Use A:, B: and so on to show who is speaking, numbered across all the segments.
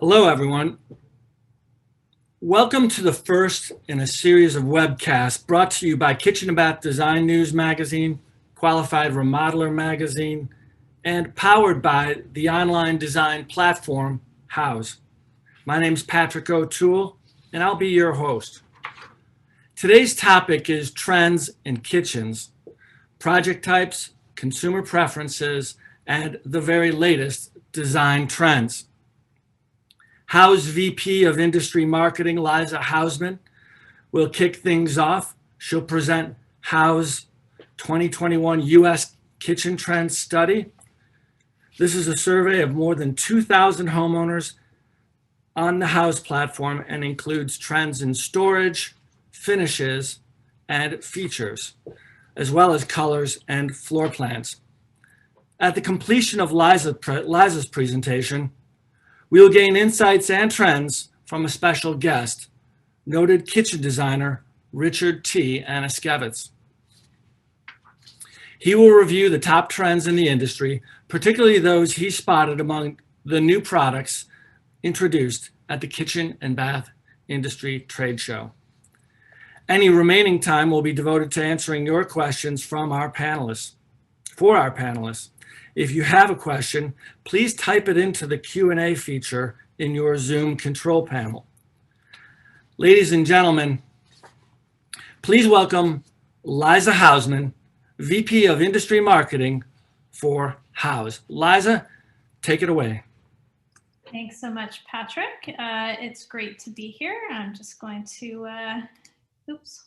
A: Hello, everyone. Welcome to the first in a series of webcasts brought to you by Kitchen and Bath Design News Magazine, Qualified Remodeler Magazine, and powered by the online design platform, Houzz. My name is Patrick O'Toole, and I'll be your host. Today's topic is trends in kitchens, project types, consumer preferences, and the very latest design trends. Houzz VP of Industry Marketing, Liza Hausman, will kick things off. She'll present Houzz 2021 U.S. Kitchen Trends Study. This is a survey of more than 2,000 homeowners on the Houzz platform and includes trends in storage, finishes, and features, as well as colors and floor plans. At the completion of Liza's presentation, we will gain insights and trends from a special guest, noted kitchen designer Richard Anuszkiewicz. He will review the top trends in the industry, particularly those he spotted among the new products introduced at the Kitchen and Bath Industry Trade Show. Any remaining time will be devoted to answering your questions from our panelists. If you have a question, please type it into the Q&A feature in your Zoom control panel. Ladies and gentlemen, please welcome Liza Hausman, VP of Industry Marketing for Houzz. Liza, take it away.
B: Thanks so much, Patrick. It's great to be here. I'm just going to,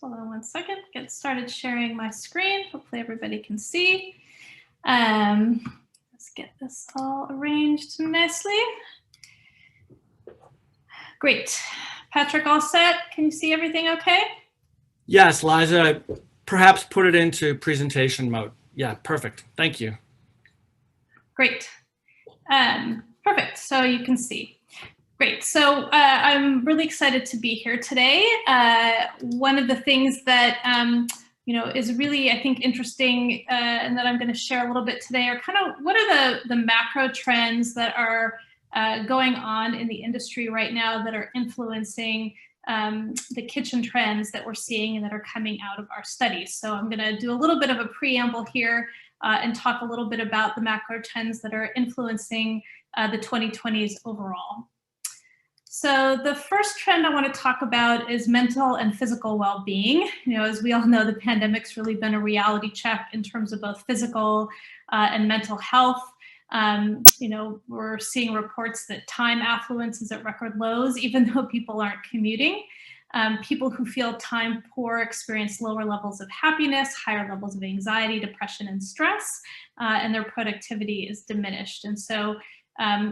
B: hold on one second, get started sharing my screen. Hopefully everybody can see. Let's get this all arranged nicely. Great. Patrick, all set? Can you see everything okay?
A: Yes, Liza, perhaps put it into presentation mode. Yeah, perfect. Thank you.
B: Great. Perfect. So you can see. Great. So I'm really excited to be here today. One of the things that is really, I think, interesting and that I'm going to share a little bit today are kind of what are the macro trends that are going on in the industry right now that are influencing the kitchen trends that we're seeing and that are coming out of our studies. So I'm going to do a little bit of a preamble here and talk a little bit about the macro trends that are influencing the 2020s overall. So the first trend I want to talk about is mental and physical well-being. As we all know, the pandemic's really been a reality check in terms of both physical and mental health. We're seeing reports that time affluence is at record lows, even though people aren't commuting. People who feel time poor experience lower levels of happiness, higher levels of anxiety, depression, and stress, and their productivity is diminished. And so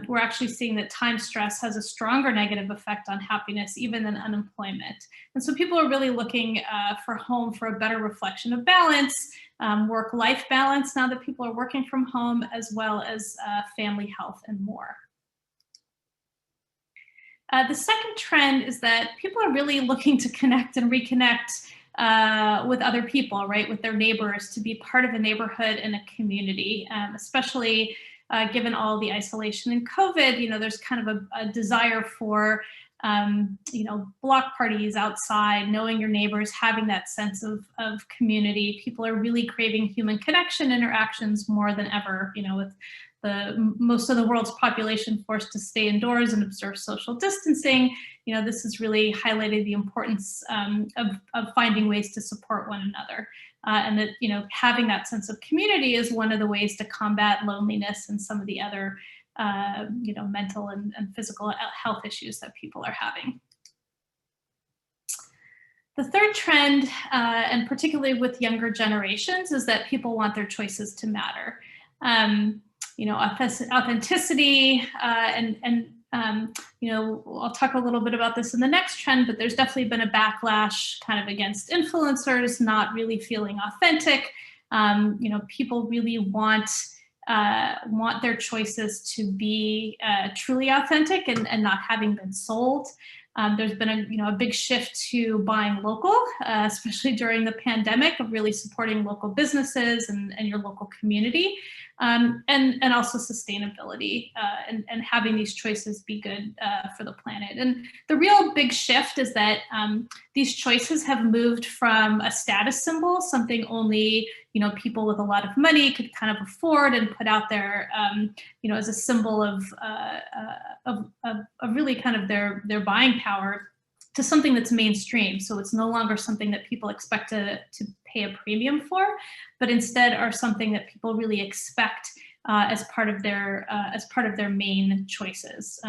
B: we're actually seeing that time stress has a stronger negative effect on happiness even than unemployment. And so people are really looking for home for a better reflection of balance, work-life balance now that people are working from home, as well as family health and more. The second trend is that people are really looking to connect and reconnect with other people, right, with their neighbors, to be part of a neighborhood and a community, especially given all the isolation and COVID. There's kind of a desire for, block parties outside, knowing your neighbors, having that sense of community. People are really craving human connection interactions more than ever, with most of the world's population forced to stay indoors and observe social distancing. This has really highlighted the importance of finding ways to support one another. And that, having that sense of community is one of the ways to combat loneliness and some of the other, mental and physical health issues that people are having. The third trend, and particularly with younger generations, is that people want their choices to matter. Authenticity I'll talk a little bit about this in the next trend, but there's definitely been a backlash kind of against influencers not really feeling authentic. People really want their choices to be truly authentic and not having been sold. There's been a big shift to buying local, especially during the pandemic, of really supporting local businesses and your local community, and also sustainability, and having these choices be good for the planet. And the real big shift is that these choices have moved from a status symbol, something only people with a lot of money could kind of afford and put out there, as a symbol of really kind of their buying power, to something that's mainstream. So it's no longer something that people expect to pay a premium for, but instead are something that people really expect as part of their main choices.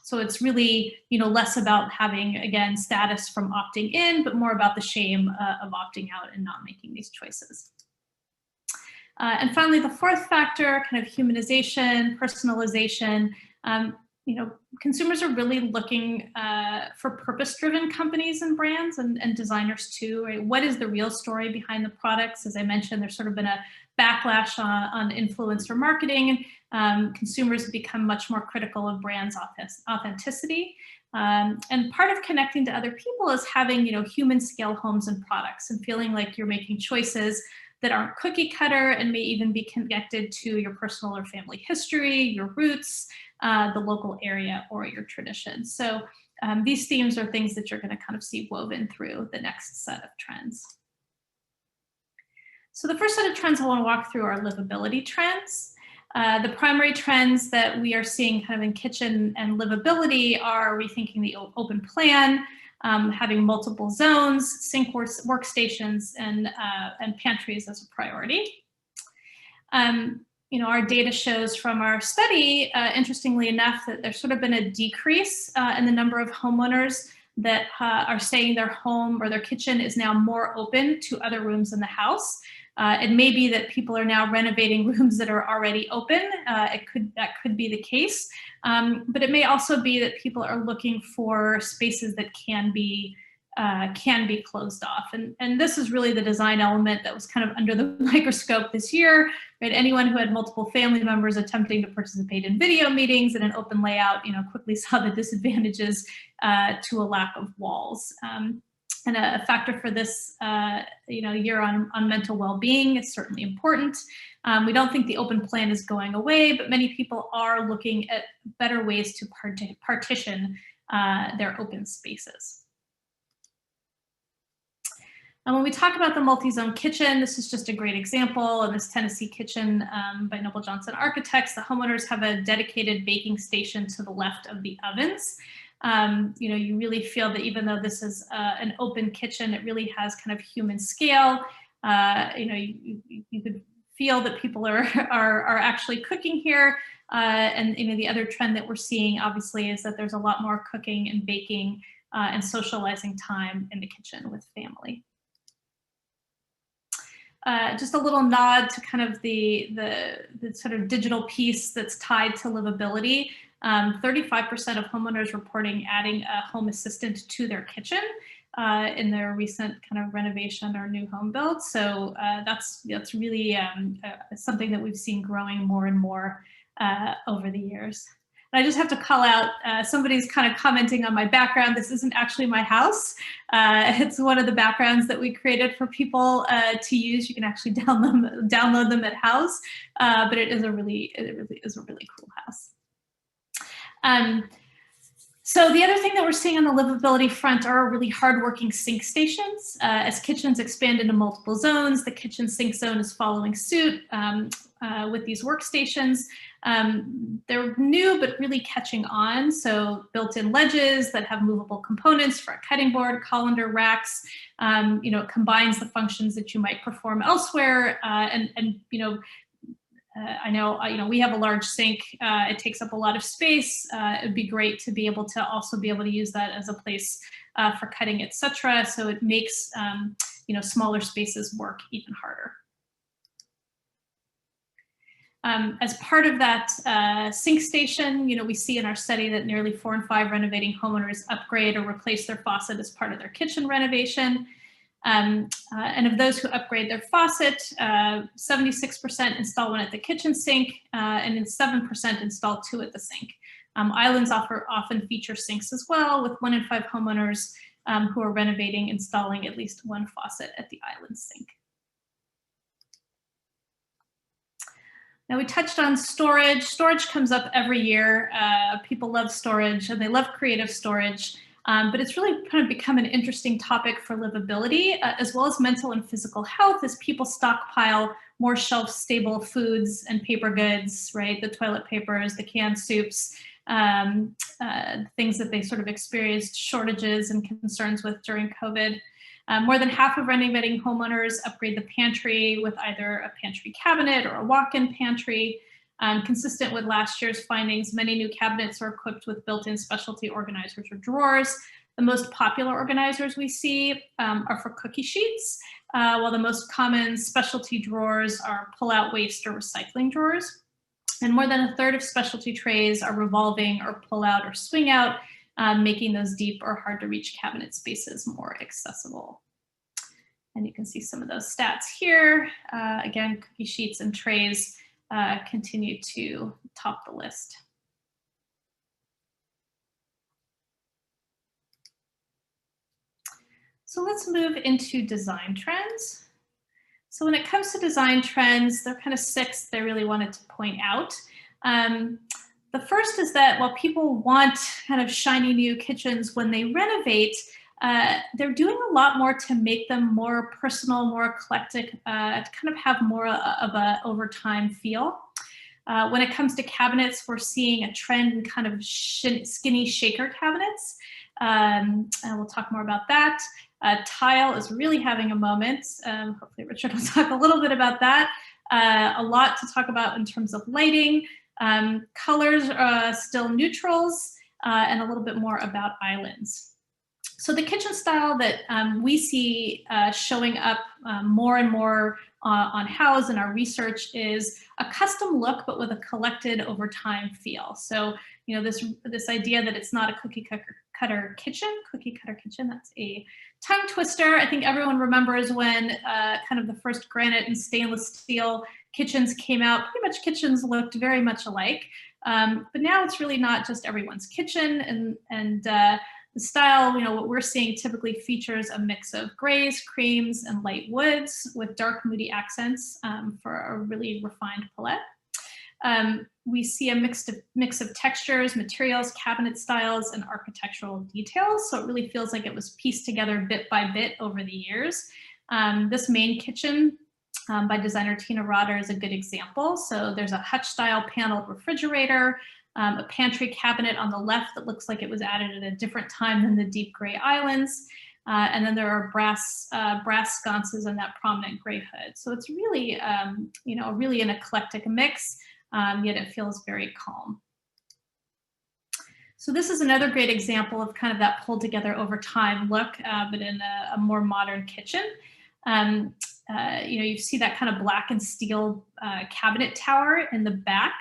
B: So it's really less about having, again, status from opting in, but more about the shame of opting out and not making these choices. And finally, the fourth factor, kind of humanization, personalization. Consumers are really looking for purpose-driven companies and brands, and designers too, right? What is the real story behind the products? As I mentioned, there's sort of been a backlash on influencer marketing. Consumers have become much more critical of brands' authenticity. And part of connecting to other people is having, human scale homes and products, and feeling like you're making choices that aren't cookie cutter and may even be connected to your personal or family history, your roots, the local area, or your traditions. So these themes are things that you're going to kind of see woven through the next set of trends. So the first set of trends I want to walk through are livability trends. The primary trends that we are seeing kind of in kitchen and livability are rethinking the open plan, having multiple zones, sink workstations, and pantries as a priority. Our data shows from our study, interestingly enough, that there's sort of been a decrease in the number of homeowners that are saying their home or their kitchen is now more open to other rooms in the house. It may be that people are now renovating rooms that are already open. That could be the case, but it may also be that people are looking for spaces that can be closed off. And this is really the design element that was kind of under the microscope this year, right? Anyone who had multiple family members attempting to participate in video meetings in an open layout, quickly saw the disadvantages to a lack of walls. And a factor for this, year on mental well-being is certainly important. We don't think the open plan is going away, but many people are looking at better ways to partition their open spaces. And when we talk about the multi-zone kitchen, this is just a great example. In this Tennessee kitchen by Noble Johnson Architects, the homeowners have a dedicated baking station to the left of the ovens. You really feel that even though this is an open kitchen, it really has kind of human scale. You could feel that people are actually cooking here. And the other trend that we're seeing, obviously, is that there's a lot more cooking and baking and socializing time in the kitchen with family. Just a little nod to kind of the sort of digital piece that's tied to livability. 35% of homeowners reporting adding a home assistant to their kitchen in their recent kind of renovation or new home build. So that's really something that we've seen growing more and more over the years. And I just have to call out, somebody's kind of commenting on my background. This isn't actually my house. It's one of the backgrounds that we created for people to use. You can actually download them at Houzz, but it really is a really cool house. So the other thing that we're seeing on the livability front are really hardworking sink stations. As kitchens expand into multiple zones, the kitchen sink zone is following suit with these workstations. They're new, but really catching on. So built-in ledges that have movable components for a cutting board, colander racks. It combines the functions that you might perform elsewhere. I know, we have a large sink. It takes up a lot of space. It'd be great to be able to use that as a place for cutting, etc. So it makes, smaller spaces work even harder. As part of that sink station, we see in our study that nearly 4 in 5 renovating homeowners upgrade or replace their faucet as part of their kitchen renovation. And of those who upgrade their faucet, 76% install one at the kitchen sink, and then 7% install 2 at the sink. Islands often feature sinks as well, with 1 in 5 homeowners who are renovating installing at least 1 faucet at the island sink. Now we touched on storage. Storage comes up every year. People love storage and they love creative storage, but it's really kind of become an interesting topic for livability, as well as mental and physical health, as people stockpile more shelf-stable foods and paper goods, right? The toilet papers, the canned soups, things that they sort of experienced shortages and concerns with during COVID. More than half of renovating homeowners upgrade the pantry with either a pantry cabinet or a walk-in pantry. Consistent with last year's findings, many new cabinets are equipped with built-in specialty organizers or drawers. The most popular organizers we see are for cookie sheets, while the most common specialty drawers are pull-out waste or recycling drawers. And more than 1/3 of specialty trays are revolving or pull-out or swing-out, making those deep or hard to reach cabinet spaces more accessible. And you can see some of those stats here. Again, cookie sheets and trays continue to top the list. So let's move into design trends. So when it comes to design trends, there are kind of 6 that I really wanted to point out. The first is that while people want kind of shiny new kitchens when they renovate, they're doing a lot more to make them more personal, more eclectic, to kind of have more of a over time feel. When it comes to cabinets, we're seeing a trend in kind of skinny shaker cabinets, and we'll talk more about that. Tile is really having a moment. Hopefully Richard will talk a little bit about that. A lot to talk about in terms of lighting. Colors are still neutrals, and a little bit more about islands. So the kitchen style that we see showing up more and more on Houzz in our research is a custom look, but with a collected over time feel. So, you know, this idea that it's not a cookie cutter kitchen, that's a tongue twister. I think everyone remembers when kind of the first granite and stainless steel kitchens came out. Pretty much kitchens looked very much alike, but now it's really not just everyone's kitchen, and the style, you know, what we're seeing typically features a mix of grays, creams, and light woods with dark moody accents for a really refined palette. We see a mix of textures, materials, cabinet styles, and architectural details. So it really feels like it was pieced together bit by bit over the years. This main kitchen by designer Tina Rotter is a good example. So there's a hutch style paneled refrigerator, a pantry cabinet on the left that looks like it was added at a different time than the deep gray islands. And then there are brass sconces and that prominent gray hood. So it's really, you know, really an eclectic mix, yet it feels very calm. So this is another great example of kind of that pulled together over time look, but in a more modern kitchen. You know, you see that kind of black and steel cabinet tower in the back,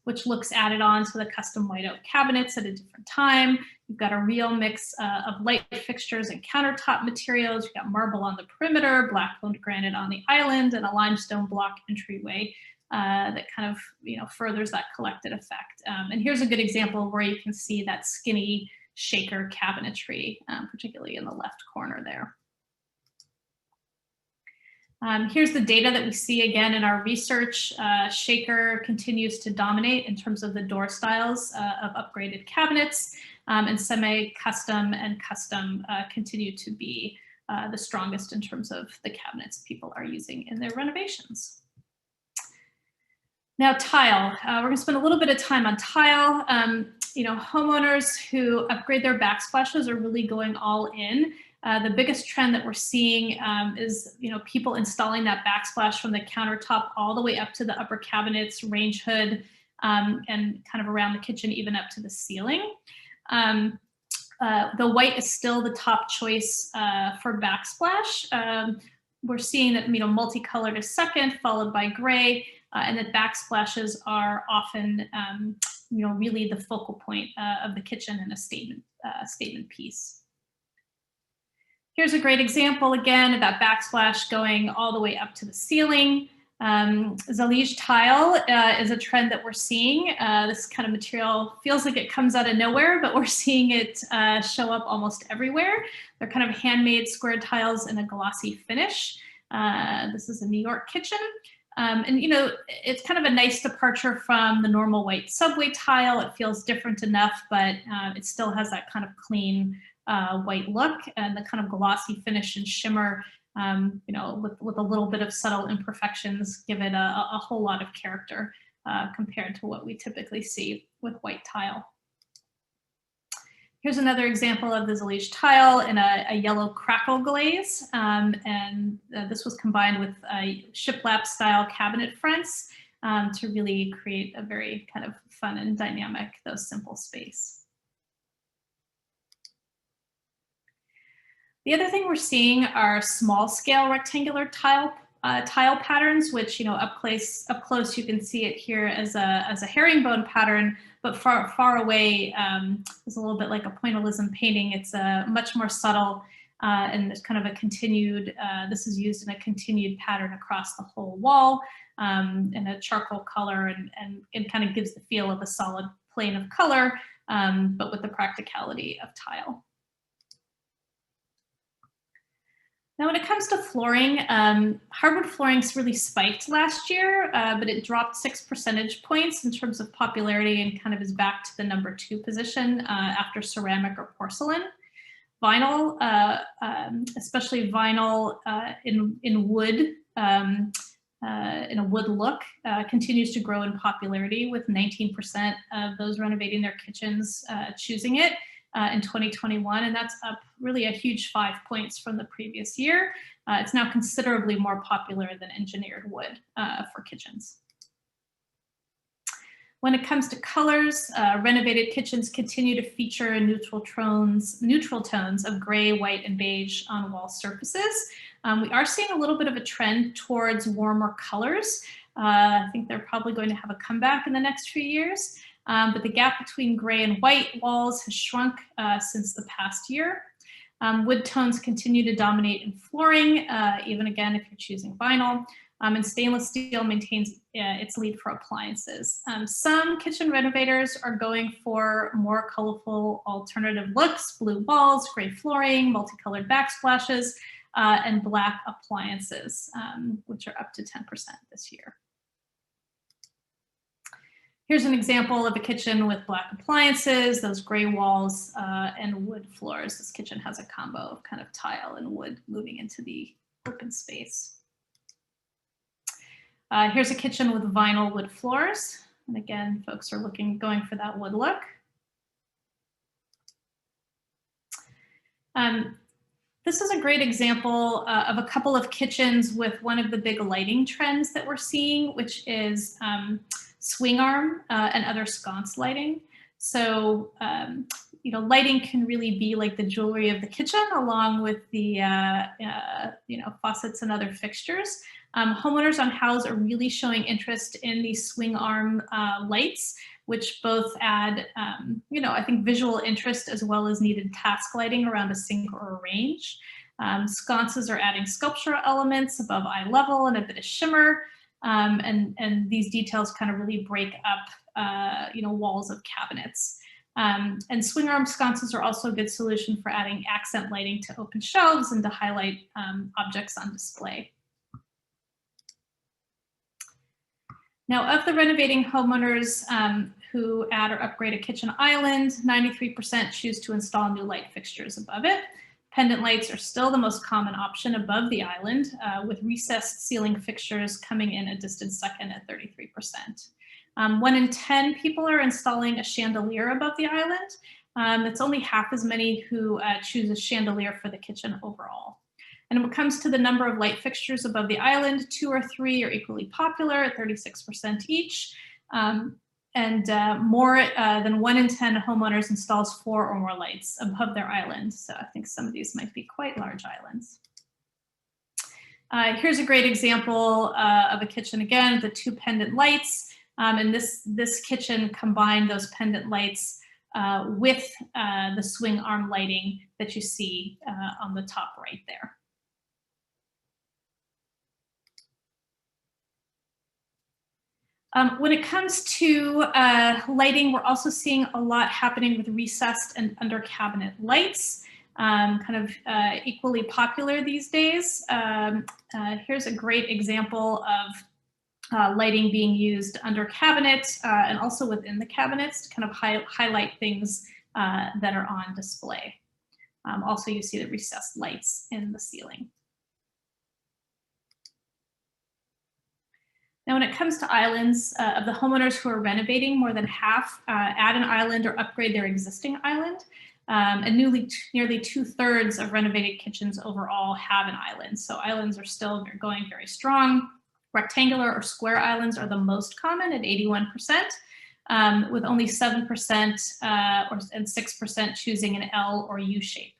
B: which looks added on to the custom white oak cabinets at a different time. You've got a real mix of light fixtures and countertop materials. You've got marble on the perimeter, black toned granite on the island, and a limestone block entryway that kind of, you know, furthers that collected effect. And here's a good example where you can see that skinny shaker cabinetry, particularly in the left corner there. Here's the data that we see again in our research. Shaker continues to dominate in terms of the door styles of upgraded cabinets, and semi-custom and custom continue to be the strongest in terms of the cabinets people are using in their renovations. Now tile, we're gonna spend a little bit of time on tile. You know, homeowners who upgrade their backsplashes are really going all in. The biggest trend that we're seeing is, you know, people installing that backsplash from the countertop all the way up to the upper cabinets, range hood, and kind of around the kitchen, even up to the ceiling. The white is still the top choice for backsplash. We're seeing that, you know, multicolored is second, followed by gray, and that backsplashes are often, you know, really the focal point of the kitchen and a statement piece. Here's a great example again of that backsplash going all the way up to the ceiling. Zalige tile is a trend that we're seeing. This kind of material feels like it comes out of nowhere, but we're seeing it show up almost everywhere. They're kind of handmade square tiles in a glossy finish. This is a New York kitchen. And you know, it's kind of a nice departure from the normal white subway tile. It feels different enough, but it still has that kind of clean white look and the kind of glossy finish and shimmer, you know, with a little bit of subtle imperfections, give it a whole lot of character compared to what we typically see with white tile. Here's another example of the Zalige tile in a yellow crackle glaze, and this was combined with shiplap style cabinet fronts to really create a very kind of fun and dynamic, though simple space. The other thing we're seeing are small scale rectangular tile patterns, which, you know, up close you can see it here as a herringbone pattern, but far away is a little bit like a pointillism painting. It's a much more subtle and it's kind of a continued. This is used in a continued pattern across the whole wall in a charcoal color, and it kind of gives the feel of a solid plane of color, but with the practicality of tile. Now, when it comes to flooring, hardwood flooring's really spiked last year, but it dropped 6 percentage points in terms of popularity and kind of is back to the #2 position after ceramic or porcelain. Vinyl, especially vinyl in wood, in a wood look, continues to grow in popularity, with 19% of those renovating their kitchens choosing it in 2021, and that's up really a huge 5 points from the previous year. It's now considerably more popular than engineered wood for kitchens. When it comes to colors, renovated kitchens continue to feature neutral tones of gray, white, and beige on wall surfaces. We are seeing a little bit of a trend towards warmer colors. I think they're probably going to have a comeback in the next few years. But the gap between gray and white walls has shrunk since the past year. Wood tones continue to dominate in flooring, even again if you're choosing vinyl, and stainless steel maintains its lead for appliances. Some kitchen renovators are going for more colorful alternative looks: blue walls, gray flooring, multicolored backsplashes, and black appliances, which are up to 10% this year. Here's an example of a kitchen with black appliances, those gray walls, and wood floors. This kitchen has a combo of kind of tile and wood moving into the open space. Here's a kitchen with vinyl wood floors. And again, folks are going for that wood look. This is a great example of a couple of kitchens with one of the big lighting trends that we're seeing, which is swing arm and other sconce lighting. So, you know, lighting can really be like the jewelry of the kitchen, along with the, you know, faucets and other fixtures. Homeowners on Houzz are really showing interest in these swing arm lights, which both add, you know, I think visual interest as well as needed task lighting around a sink or a range. Sconces are adding sculptural elements above eye level and a bit of shimmer. And these details kind of really break up, you know, walls of cabinets. And swing arm sconces are also a good solution for adding accent lighting to open shelves and to highlight objects on display. Now, of the renovating homeowners who add or upgrade a kitchen island, 93% choose to install new light fixtures above it. Pendant lights are still the most common option above the island, with recessed ceiling fixtures coming in a distant second at 33%. 1 in 10 people are installing a chandelier above the island. It's only half as many who choose a chandelier for the kitchen overall. And when it comes to the number of light fixtures above the island, 2 or 3 are equally popular at 36% each. And more than 1 in 10 homeowners installs 4 or more lights above their island. So I think some of these might be quite large islands. Here's a great example of a kitchen again, the 2 pendant lights. And this kitchen combined those pendant lights with the swing arm lighting that you see on the top right there. When it comes to lighting, we're also seeing a lot happening with recessed and under cabinet lights, kind of equally popular these days. Here's a great example of lighting being used under cabinets and also within the cabinets to kind of highlight things that are on display. Also, you see the recessed lights in the ceiling. Now, when it comes to islands, of the homeowners who are renovating, more than half add an island or upgrade their existing island. And nearly 2/3 of renovated kitchens overall have an island. So islands are still going very strong. Rectangular or square islands are the most common at 81%, with only 7% and 6% choosing an L or U shape.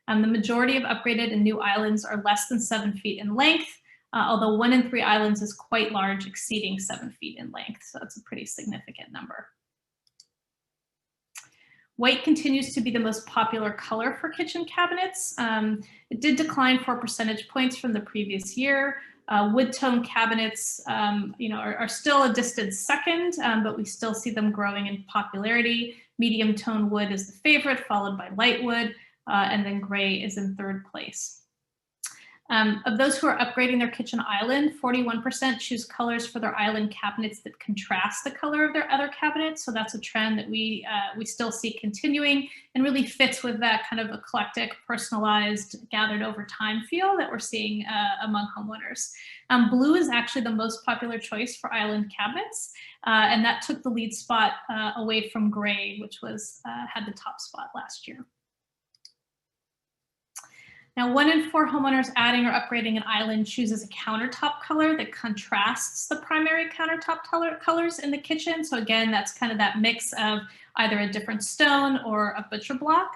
B: The majority of upgraded and new islands are less than 7 feet in length, although 1 in 3 islands is quite large, exceeding 7 feet in length. So that's a pretty significant number. White continues to be the most popular color for kitchen cabinets. It did decline 4 percentage points from the previous year. Wood tone cabinets, are still a distant second, but we still see them growing in popularity. Medium tone wood is the favorite, followed by light wood, and then gray is in 3rd place. Of those who are upgrading their kitchen island, 41% choose colors for their island cabinets that contrast the color of their other cabinets. So that's a trend that we still see continuing and really fits with that kind of eclectic, personalized, gathered over time feel that we're seeing among homeowners. Blue is actually the most popular choice for island cabinets, and that took the lead spot away from gray, which had the top spot last year. Now, 1 in 4 homeowners adding or upgrading an island chooses a countertop color that contrasts the primary countertop colors in the kitchen. So again, that's kind of that mix of either a different stone or a butcher block.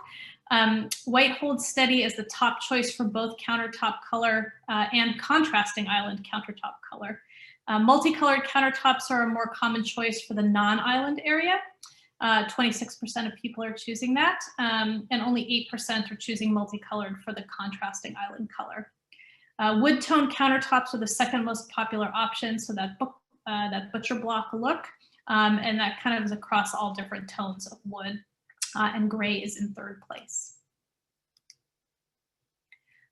B: White holds steady as the top choice for both countertop color and contrasting island countertop color. Multicolored countertops are a more common choice for the non-island area. 26% of people are choosing that, and only 8% are choosing multicolored for the contrasting island color. Wood tone countertops are the 2nd most popular option, so that butcher block look, and that kind of is across all different tones of wood, and gray is in 3rd place.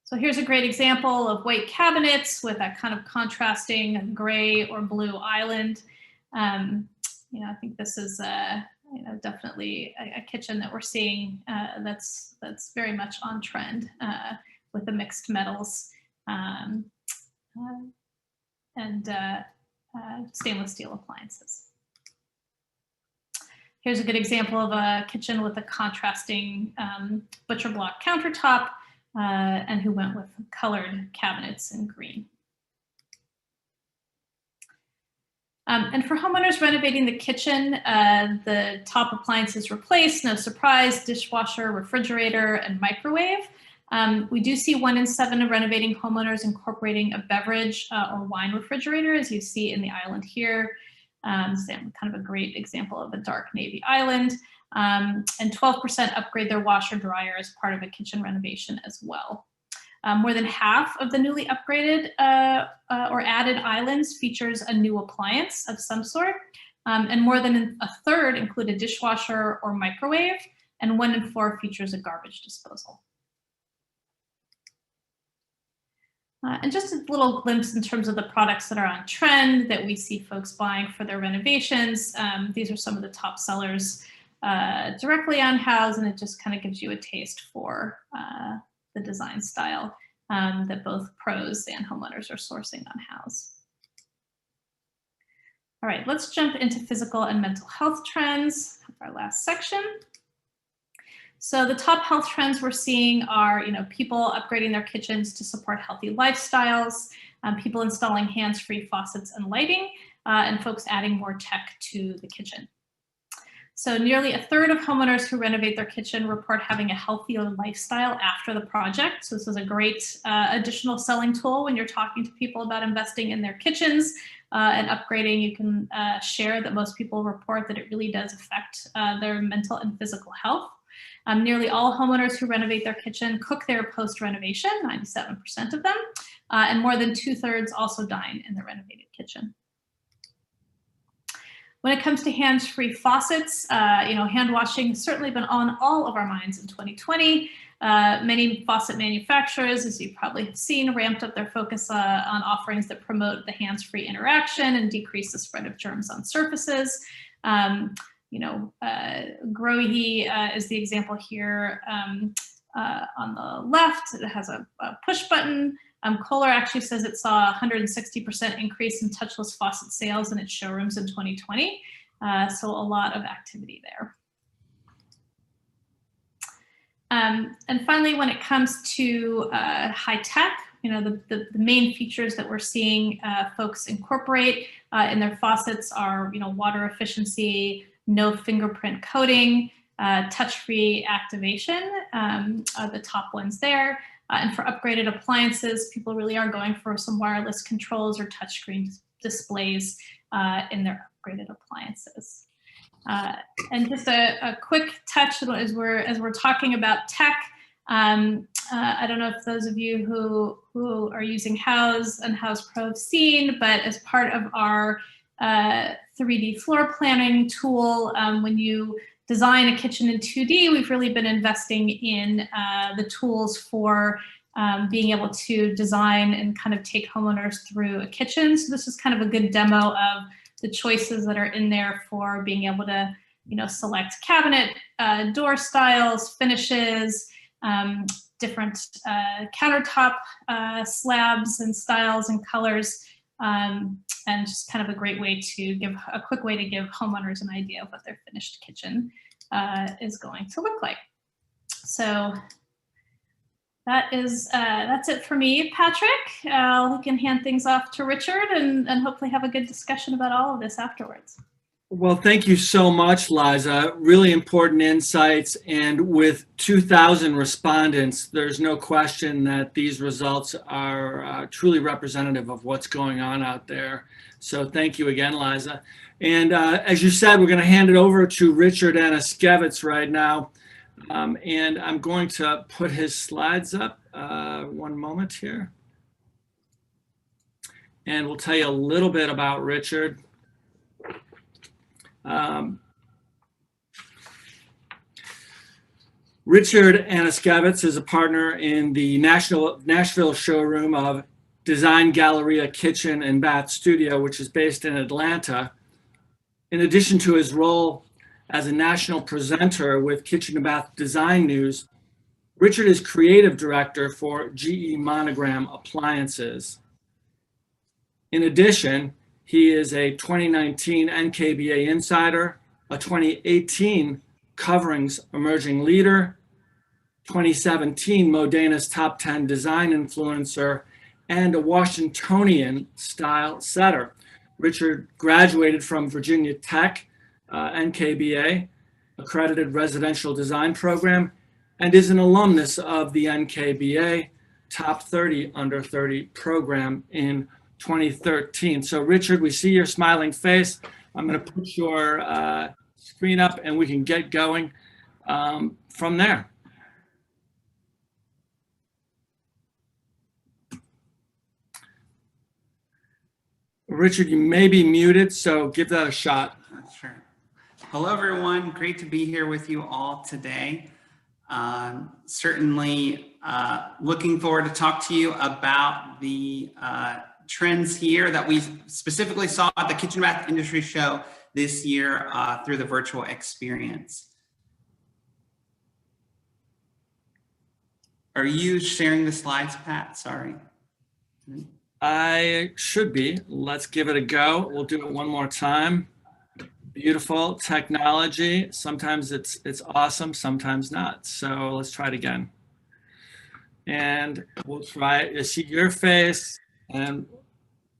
B: So here's a great example of white cabinets with that kind of contrasting gray or blue island. I think this is definitely a kitchen that we're seeing that's very much on trend with the mixed metals and stainless steel appliances. Here's a good example of a kitchen with a contrasting butcher block countertop and who went with colored cabinets in green. And for homeowners renovating the kitchen, the top appliances replaced, no surprise, dishwasher, refrigerator, and microwave. We do see 1 in 7 of renovating homeowners incorporating a beverage or wine refrigerator, as you see in the island here. Kind of a great example of a dark navy island. And 12% upgrade their washer dryer as part of a kitchen renovation as well. More than half of the newly upgraded or added islands features a new appliance of some sort, and more than 1/3 include a dishwasher or microwave, and 1 in 4 features a garbage disposal. And just a little glimpse in terms of the products that are on trend that we see folks buying for their renovations. These are some of the top sellers directly on Houzz, and it just kind of gives you a taste for the design style that both pros and homeowners are sourcing on Houzz. All right, let's jump into physical and mental health trends, our last section. So the top health trends we're seeing are, people upgrading their kitchens to support healthy lifestyles, people installing hands-free faucets and lighting, and folks adding more tech to the kitchen. So nearly a third of homeowners who renovate their kitchen report having a healthier lifestyle after the project. So this is a great additional selling tool when you're talking to people about investing in their kitchens and upgrading. You can share that most people report that it really does affect their mental and physical health. Nearly all homeowners who renovate their kitchen cook there post-renovation, 97% of them, and more than 2/3 also dine in the renovated kitchen. When it comes to hands-free faucets, hand washing has certainly been on all of our minds in 2020. Many faucet manufacturers, as you probably have seen, ramped up their focus on offerings that promote the hands-free interaction and decrease the spread of germs on surfaces. Grohe is the example here on the left. It has a push button. Kohler actually says it saw a 160% increase in touchless faucet sales in its showrooms in 2020. So a lot of activity there. And finally, when it comes to high tech, the main features that we're seeing folks incorporate in their faucets are, water efficiency, no fingerprint coating, touch-free activation, are the top ones there. And for upgraded appliances, people really are going for some wireless controls or touchscreen displays in their upgraded appliances. And just a quick touch as we're talking about tech. I don't know if those of you who are using Houzz and Houzz Pro have seen, but as part of our 3D floor planning tool, when you design a kitchen in 2D, we've really been investing in the tools for being able to design and kind of take homeowners through a kitchen. So this is kind of a good demo of the choices that are in there for being able to, select cabinet, door styles, finishes, different countertop slabs and styles and colors, and just kind of a great way to quick way to give homeowners an idea of what their finished kitchen is going to look like. So that's it for me, Patrick. We can hand things off to Richard and hopefully have a good discussion about all of this afterwards.
A: Well, thank you so much, Liza. Really important insights. And with 2,000 respondents, there's no question that these results are truly representative of what's going on out there. So thank you again, Liza. And as you said, we're going to hand it over to Richard Anuszkiewicz right now. And I'm going to put his slides up. One moment here. And we'll tell you a little bit about Richard. Richard Anuszkiewicz is a partner in the Nashville showroom of Design Galleria Kitchen and Bath Studio, which is based in Atlanta. In addition to his role as a national presenter with Kitchen and Bath Design News, Richard is creative director for GE Monogram Appliances. In addition, he is a 2019 NKBA Insider, a 2018 Coverings Emerging Leader, 2017 Modena's Top 10 Design Influencer, and a Washingtonian Style Setter. Richard graduated from Virginia Tech, NKBA, accredited residential design program, and is an alumnus of the NKBA Top 30 Under 30 program in 2013. So Richard, we see your smiling face. I'm going to put your screen up and we can get going from there. Richard, you may be muted, so give that a shot.
C: Sure. Hello, everyone. Great to be here with you all today. Certainly looking forward to talk to you about the trends here that we specifically saw at the Kitchen and Bath Industry Show this year through the virtual experience. Are you sharing the slides, Pat? Sorry.
A: I should be. Let's give it a go. We'll do it one more time. Beautiful technology. Sometimes it's awesome, sometimes not. So let's try it again. And we'll try it. You see your face, and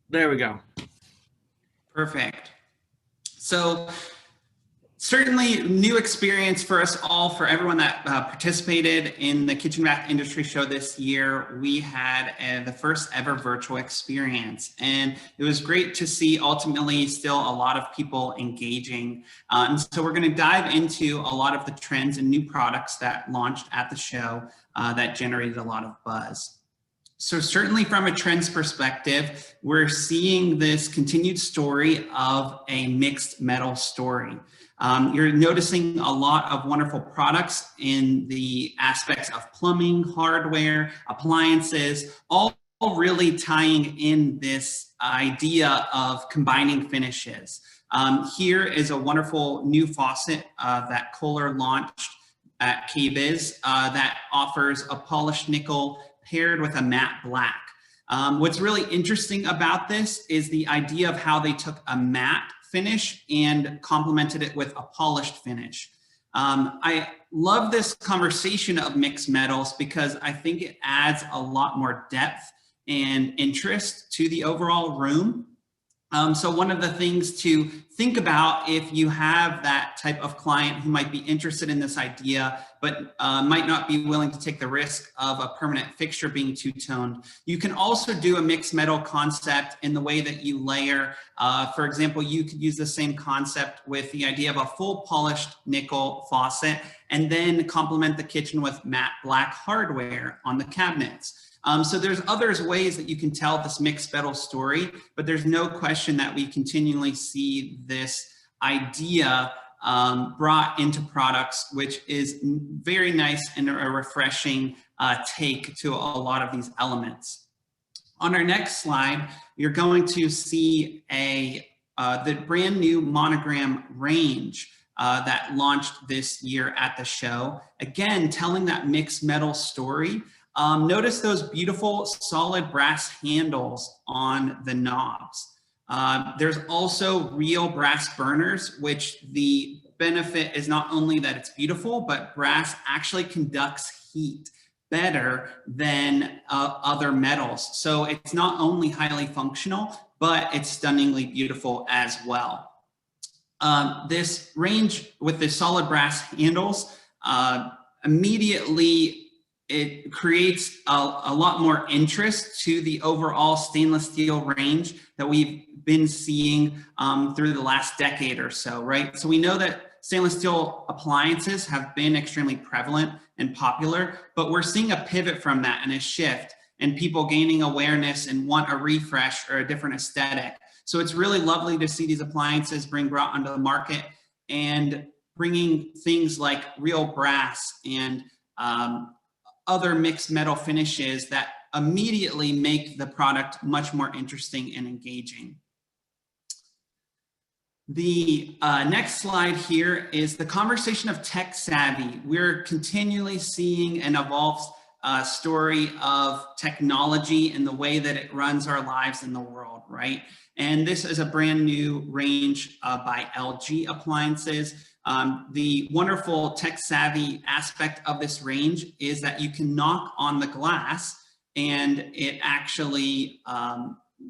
A: there we go.
C: Perfect. So Certainly new experience for us all, for everyone that participated in the Kitchen Bath Industry Show this year. We had the first ever virtual experience, and it was great to see ultimately still a lot of people engaging. And so we're going to dive into a lot of the trends and new products that launched at the show that generated a lot of buzz. So certainly from a trends perspective, we're seeing this continued story of a mixed metal story. You're noticing a lot of wonderful products in the aspects of plumbing, hardware, appliances, all really tying in this idea of combining finishes. Here is a wonderful new faucet that Kohler launched at KBIS that offers a polished nickel paired with a matte black. What's really interesting about this is the idea of how they took a matte finish and complemented it with a polished finish. I love this conversation of mixed metals because I think it adds a lot more depth and interest to the overall room. So one of the things to think about if you have that type of client who might be interested in this idea, but might not be willing to take the risk of a permanent fixture being two-toned, you can also do a mixed metal concept in the way that you layer. For example, you could use the same concept with the idea of a full polished nickel faucet and then complement the kitchen with matte black hardware on the cabinets. So there's other ways that you can tell this mixed metal story, but there's no question that we continually see this idea brought into products, which is very nice and a refreshing take to a lot of these elements. On our next slide, you're going to see the brand new monogram range that launched this year at the show. Again, telling that mixed metal story. Notice those beautiful solid brass handles on the knobs. There's also real brass burners, which the benefit is not only that it's beautiful, but brass actually conducts heat better than other metals. So it's not only highly functional, but it's stunningly beautiful as well. This range with the solid brass handles, immediately it creates a lot more interest to the overall stainless steel range that we've been seeing through the last decade or so, right? So we know that stainless steel appliances have been extremely prevalent and popular, but we're seeing a pivot from that and a shift and people gaining awareness and want a refresh or a different aesthetic. So it's really lovely to see these appliances brought onto the market and bringing things like real brass and other mixed metal finishes that immediately make the product much more interesting and engaging. The next slide here is the conversation of tech savvy. We're continually seeing an evolved story of technology and the way that it runs our lives in the world, right? And this is a brand new range by LG appliances. The wonderful tech savvy aspect of this range is that you can knock on the glass and it actually,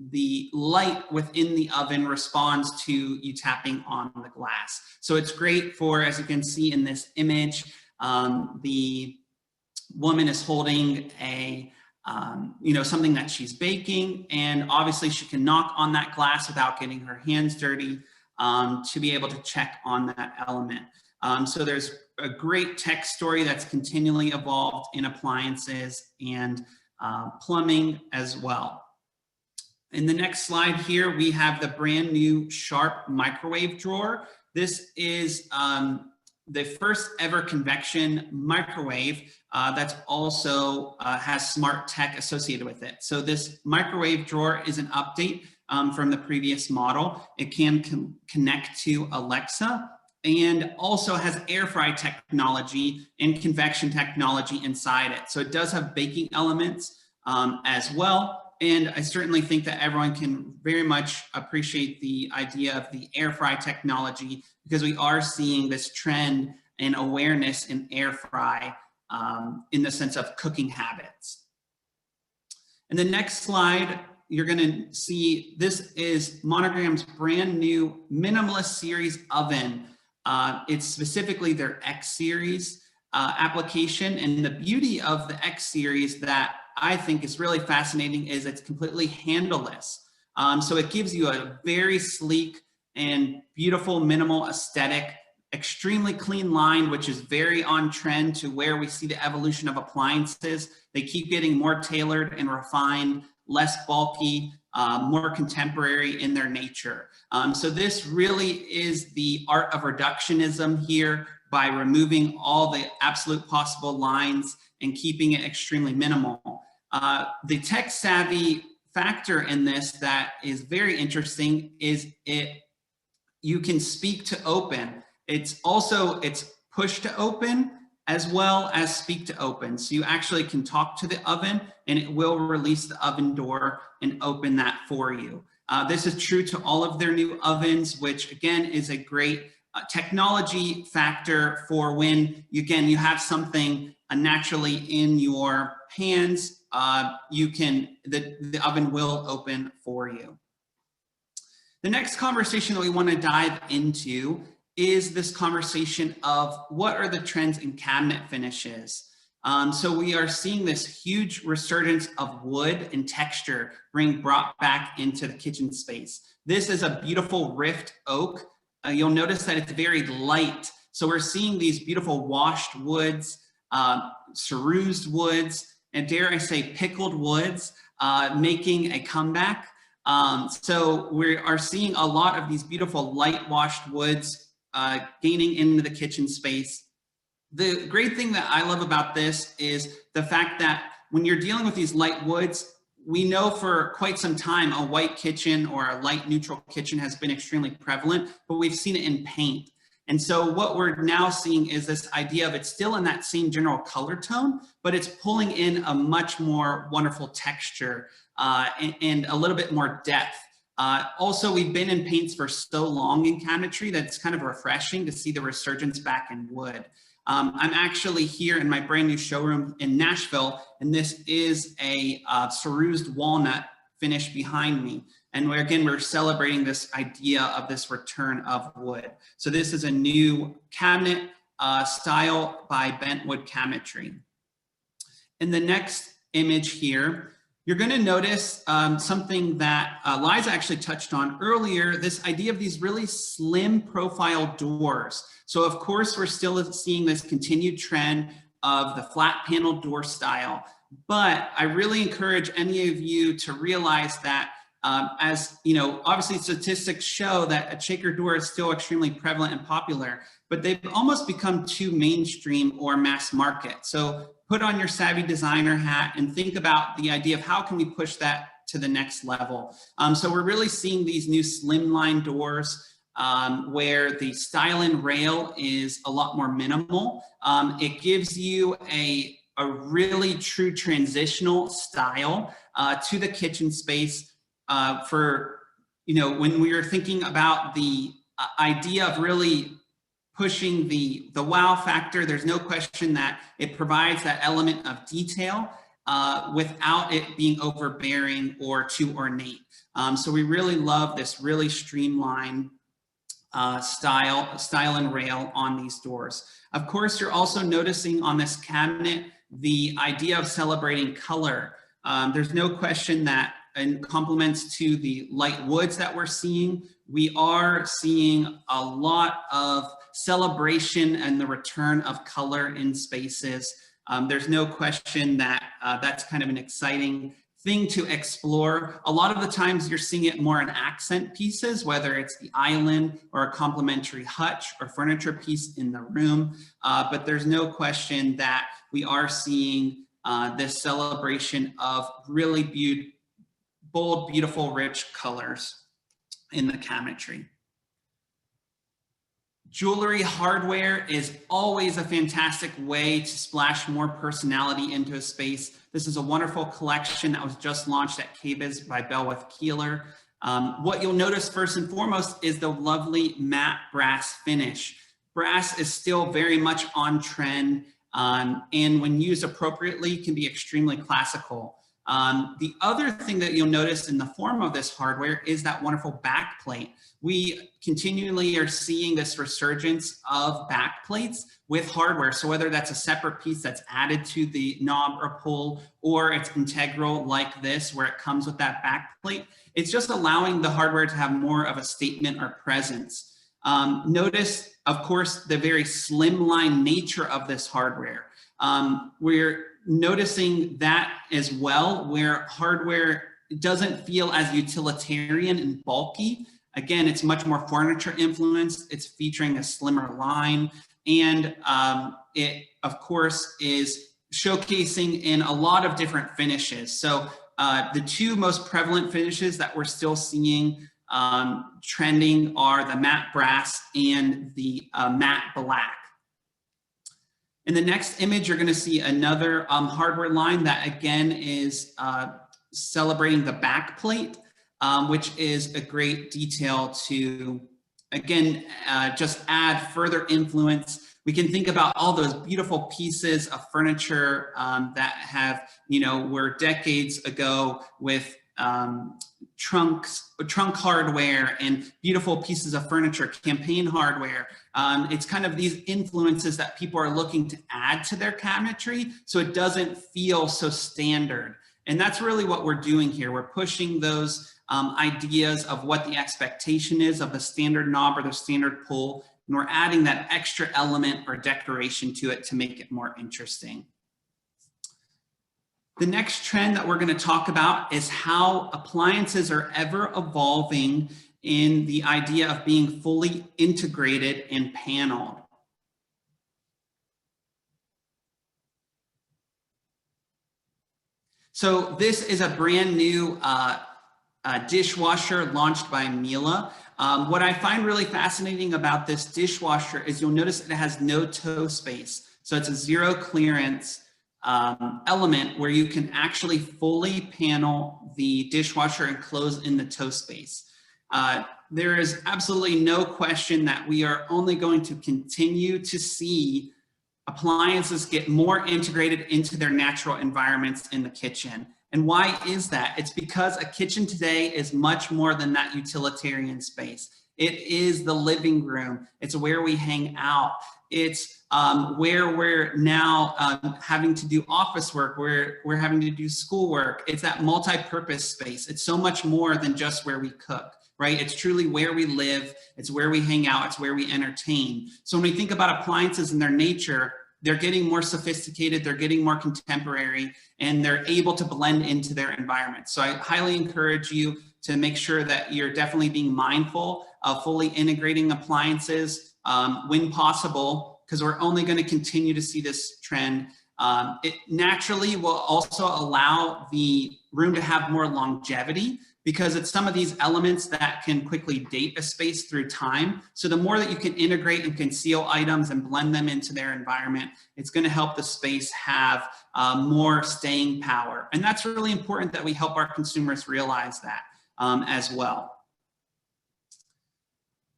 C: the light within the oven responds to you tapping on the glass. So it's great for, as you can see in this image, the woman is holding a, something that she's baking, and obviously she can knock on that glass without getting her hands dirty to be able to check on that element. So there's a great tech story that's continually evolved in appliances and plumbing as well. In the next slide here, we have the brand new Sharp microwave drawer. This is the first ever convection microwave that's also has smart tech associated with it. So this microwave drawer is an update from the previous model. It can connect to Alexa and also has air fry technology and convection technology inside it. So it does have baking elements as well. And I certainly think that everyone can very much appreciate the idea of the air fry technology because we are seeing this trend and awareness in air fry in the sense of cooking habits. In the next slide, you're going to see this is Monogram's brand new minimalist series oven. It's specifically their X series application. And the beauty of the X series that I think is really fascinating is it's completely handleless. So it gives you a very sleek and beautiful minimal aesthetic, extremely clean line, which is very on trend to where we see the evolution of appliances. They keep getting more tailored and refined, less bulky, more contemporary in their nature. So this really is the art of reductionism here by removing all the absolute possible lines and keeping it extremely minimal. The tech savvy factor in this that is very interesting is you can speak to open. It's push to open as well as speak to open. So you actually can talk to the oven and it will release the oven door and open that for you. This is true to all of their new ovens, which again is a great technology factor for when, again, you have something naturally in your hands, the oven will open for you. The next conversation that we want to dive into is this conversation of what are the trends in cabinet finishes. So we are seeing this huge resurgence of wood and texture being brought back into the kitchen space. This is a beautiful rift oak. You'll notice that it's very light. So we're seeing these beautiful washed woods, cerused woods, and dare I say pickled woods making a comeback. So we are seeing a lot of these beautiful light washed woods gaining into the kitchen space. The great thing that I love about this is the fact that when you're dealing with these light woods, we know for quite some time a white kitchen or a light neutral kitchen has been extremely prevalent, but we've seen it in paint. And so what we're now seeing is this idea of it's still in that same general color tone, but it's pulling in a much more wonderful texture and a little bit more depth. Also, we've been in paints for so long in cabinetry that it's kind of refreshing to see the resurgence back in wood. I'm actually here in my brand new showroom in Nashville, and this is a cerused walnut finish behind me. And we're celebrating this idea of this return of wood. So this is a new cabinet style by Bentwood Cabinetry. In the next image here, you're going to notice something that Liza actually touched on earlier, this idea of these really slim profile doors. So of course, we're still seeing this continued trend of the flat panel door style, but I really encourage any of you to realize that as you know, obviously statistics show that a shaker door is still extremely prevalent and popular, but they've almost become too mainstream or mass market. So put on your savvy designer hat and think about the idea of how can we push that to the next level. So we're really seeing these new slimline doors where the style and rail is a lot more minimal. It gives you a really true transitional style to the kitchen space for, you know, when we are thinking about the idea of really pushing the wow factor, there's no question that it provides that element of detail without it being overbearing or too ornate. So we really love this really streamlined style and rail on these doors. Of course, you're also noticing on this cabinet the idea of celebrating color. There's no question that in compliments to the light woods that we're seeing, we are seeing a lot of celebration and the return of color in spaces. There's no question that that's kind of an exciting thing to explore. A lot of the times you're seeing it more in accent pieces, whether it's the island or a complementary hutch or furniture piece in the room. But there's no question that we are seeing this celebration of really bold, beautiful, rich colors in the cabinetry. Jewelry hardware is always a fantastic way to splash more personality into a space. This is a wonderful collection that was just launched at KBIS by Bellwith Keeler. What you'll notice first and foremost is the lovely matte brass finish. Brass is still very much on trend and when used appropriately can be extremely classical. The other thing that you'll notice in the form of this hardware is that wonderful backplate. We continually are seeing this resurgence of backplates with hardware. So whether that's a separate piece that's added to the knob or pull, or it's integral like this, where it comes with that backplate, it's just allowing the hardware to have more of a statement or presence. Notice, of course, the very slimline nature of this hardware. We're noticing that as well, where hardware doesn't feel as utilitarian and bulky. Again, it's much more furniture influenced. It's featuring a slimmer line, and it, of course, is showcasing in a lot of different finishes. So the two most prevalent finishes that we're still seeing trending are the matte brass and the matte black. In the next image, you're going to see another hardware line that again is celebrating the backplate, which is a great detail to, again, just add further influence. We can think about all those beautiful pieces of furniture that have, were decades ago with trunk hardware and beautiful pieces of furniture, campaign hardware. It's kind of these influences that people are looking to add to their cabinetry so it doesn't feel so standard. And that's really what we're doing here. We're pushing those ideas of what the expectation is of the standard knob or the standard pull, and we're adding that extra element or decoration to it to make it more interesting. The next trend that we're going to talk about is how appliances are ever evolving in the idea of being fully integrated and paneled. So this is a brand new dishwasher launched by Miele. What I find really fascinating about this dishwasher is you'll notice it has no toe space. So it's a zero clearance element where you can actually fully panel the dishwasher and close in the toe space. There is absolutely no question that we are only going to continue to see appliances get more integrated into their natural environments in the kitchen. And why is that? It's because a kitchen today is much more than that utilitarian space. It is the living room. It's where we hang out. It's where we're now having to do office work, where we're having to do schoolwork. It's that multi-purpose space. It's so much more than just where we cook, right? It's truly where we live. It's where we hang out. It's where we entertain. So when we think about appliances and their nature, they're getting more sophisticated, they're getting more contemporary, and they're able to blend into their environment. So I highly encourage you to make sure that you're definitely being mindful of fully integrating appliances when possible, because we're only going to continue to see this trend. It naturally will also allow the room to have more longevity, because it's some of these elements that can quickly date a space through time. So the more that you can integrate and conceal items and blend them into their environment, it's going to help the space have more staying power. And that's really important that we help our consumers realize that as well.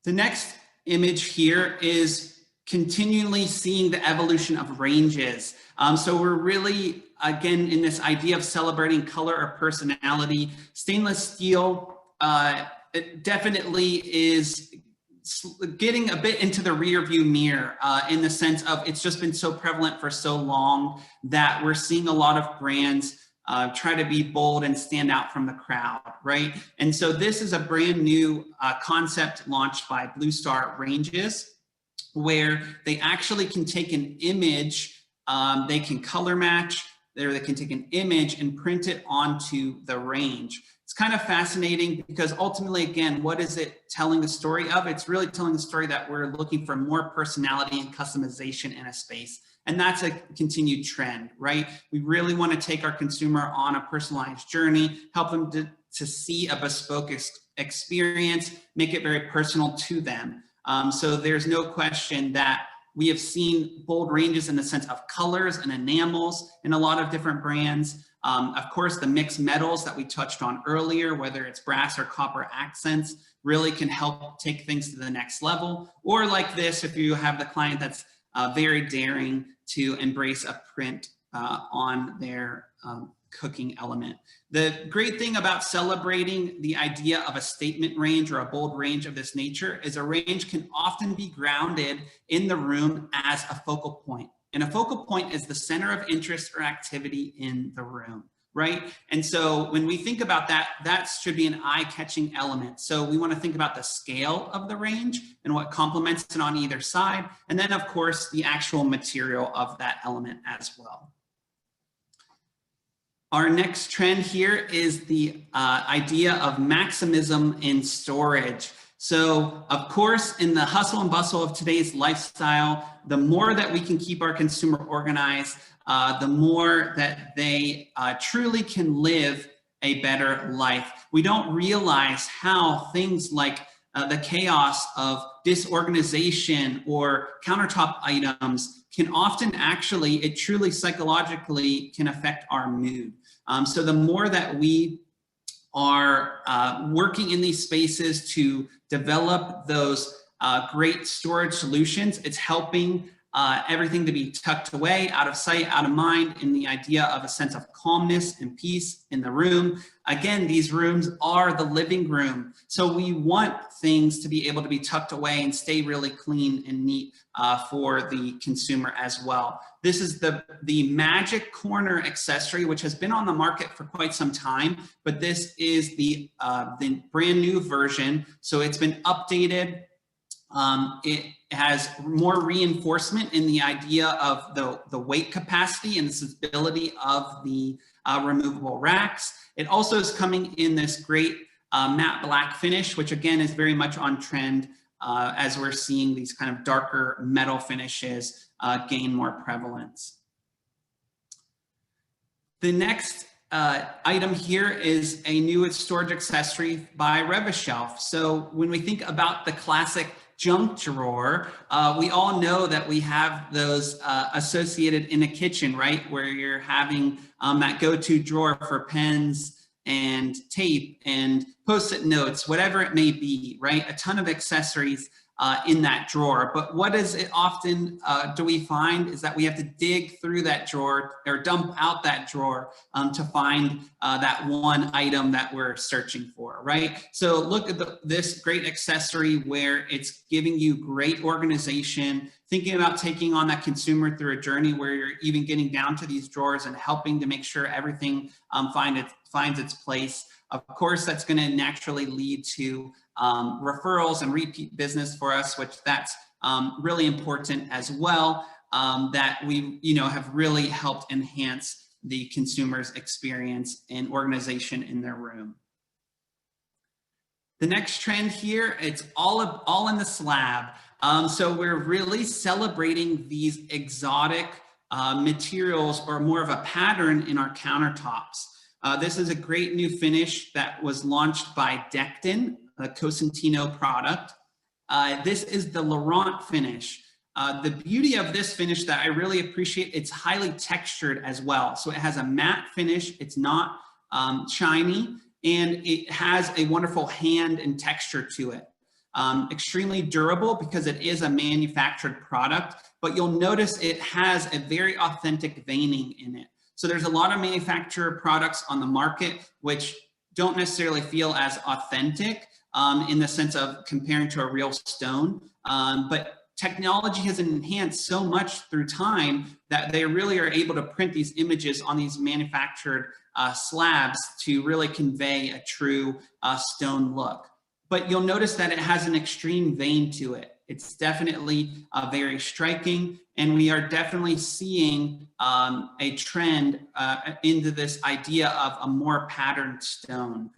C: The next image here is continually seeing the evolution of ranges. So we're really, again, in this idea of celebrating color or personality. Stainless steel it definitely is getting a bit into the rear view mirror in the sense of it's just been so prevalent for so long that we're seeing a lot of brands try to be bold and stand out from the crowd, right? And so this is a brand new concept launched by Blue Star Ranges, where they actually can take an image, they can color match, they can take an image and print it onto the range. It's kind of fascinating because ultimately, again, what is it telling the story of? It's really telling the story that we're looking for more personality and customization in a space. And that's a continued trend, right? We really want to take our consumer on a personalized journey, help them to see a bespoke experience, make it very personal to them. So there's no question that we have seen bold ranges in the sense of colors and enamels in a lot of different brands. Of course, the mixed metals that we touched on earlier, whether it's brass or copper accents, really can help take things to the next level. Or like this, if you have the client that's very daring to embrace a print on their cooking element. The great thing about celebrating the idea of a statement range or a bold range of this nature is a range can often be grounded in the room as a focal point. And a focal point is the center of interest or activity in the room, right? And so when we think about that, that should be an eye-catching element. So we want to think about the scale of the range and what complements it on either side. And then of course, the actual material of that element as well. Our next trend here is the idea of maximism in storage. So of course, in the hustle and bustle of today's lifestyle, the more that we can keep our consumer organized, the more that they truly can live a better life. We don't realize how things like the chaos of disorganization or countertop items can often actually, it truly psychologically can affect our mood. So the more that we are working in these spaces to develop those great storage solutions, it's helping everything to be tucked away, out of sight, out of mind, in the idea of a sense of calmness and peace in the room. Again, these rooms are the living room. So we want things to be able to be tucked away and stay really clean and neat for the consumer as well. This is the Magic Corner accessory, which has been on the market for quite some time, but this is the brand new version. So it's been updated. It has more reinforcement in the idea of the weight capacity and the stability of the removable racks. It also is coming in this great matte black finish, which again is very much on trend as we're seeing these kind of darker metal finishes gain more prevalence. The next item here is a new storage accessory by Revashelf. So when we think about the classic junk drawer, we all know that we have those associated in a kitchen, right? Where you're having that go-to drawer for pens and tape and Post-it notes, whatever it may be, right? A ton of accessories in that drawer. But what is it often do we find is that we have to dig through that drawer or dump out that drawer to find that one item that we're searching for, right? So look at this great accessory where it's giving you great organization, thinking about taking on that consumer through a journey where you're even getting down to these drawers and helping to make sure everything finds its place. Of course, that's going to naturally lead to referrals and repeat business for us, which that's really important as well, that we have really helped enhance the consumer's experience and organization in their room. The next trend here, it's all in the slab. So we're really celebrating these exotic materials or more of a pattern in our countertops. This is a great new finish that was launched by Decton, a Cosentino product. This is the Laurent finish. The beauty of this finish that I really appreciate, it's highly textured as well. So it has a matte finish, it's not shiny, and it has a wonderful hand and texture to it. Extremely durable because it is a manufactured product, but you'll notice it has a very authentic veining in it. So there's a lot of manufacturer products on the market which don't necessarily feel as authentic in the sense of comparing to a real stone, but technology has enhanced so much through time that they really are able to print these images on these manufactured slabs to really convey a true stone look. But you'll notice that it has an extreme vein to it. It's definitely very striking, and we are definitely seeing a trend into this idea of a more patterned stone.